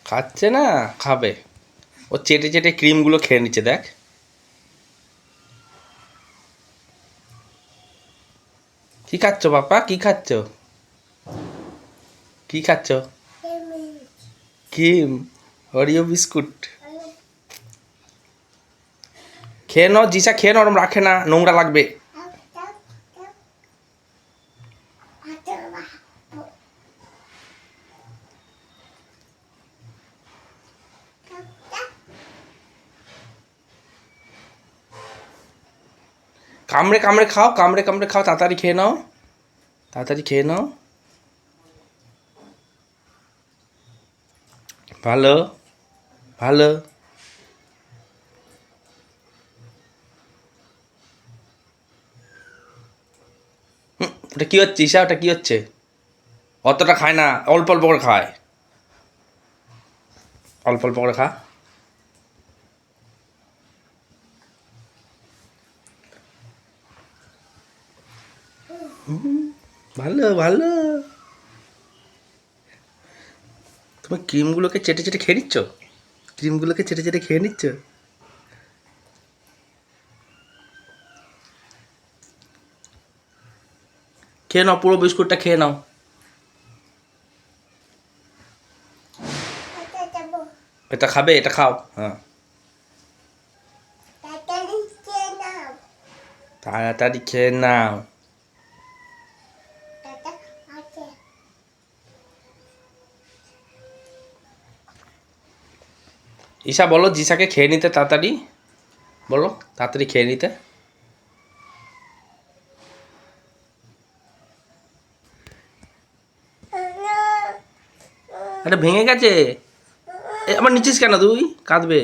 খাচ্ছে না, খাবে। ও চেটে চেটে ক্রিমগুলো খেয়ে নিচ্ছে, দেখ। কি খাচ্ছ বাপ্পা, কি খাচ্ছ? কি খাচ্ছ? Cream, Oreo biscuit. খেয়ে নাও জিসা, খেয়ে নাও, ওরম রাখে না, নোংরা লাগবে। কামড়ে কামড়ে খাও, কামড়ে কামড়ে খাও, তাড়াতাড়ি খেয়ে নাও, তাড়াতাড়ি খেয়ে নাও। ভালো, ভালো। ওটা কি হচ্ছে ঈশা, ওটা কি হচ্ছে? অতটা খায় না, অল্প অল্প করে খায়, অল্প অল্প করে খা। ভালো, ভালো। তুমি ক্রিমগুলোকে চেটে চেটে খেয়ে নিচ্ছ, ক্রিমগুলোকে চেটে চেটে খেয়ে নিচ্ছ। খেয়ে নাও, পুরো বিস্কুটটা খেয়ে নাও। এটা খাবে, এটা খাও, হ্যাঁ। তাড়াতাড়ি খেয়ে নাও। ঈশা বলো জিসাকে খেয়ে নিতে, তাড়াতাড়ি বলো, তাড়াতাড়ি খেয়ে নিতে। এটা ভেঙে গেছে। আবার নিচ্ছিস কেন তুই? কাঁদবে।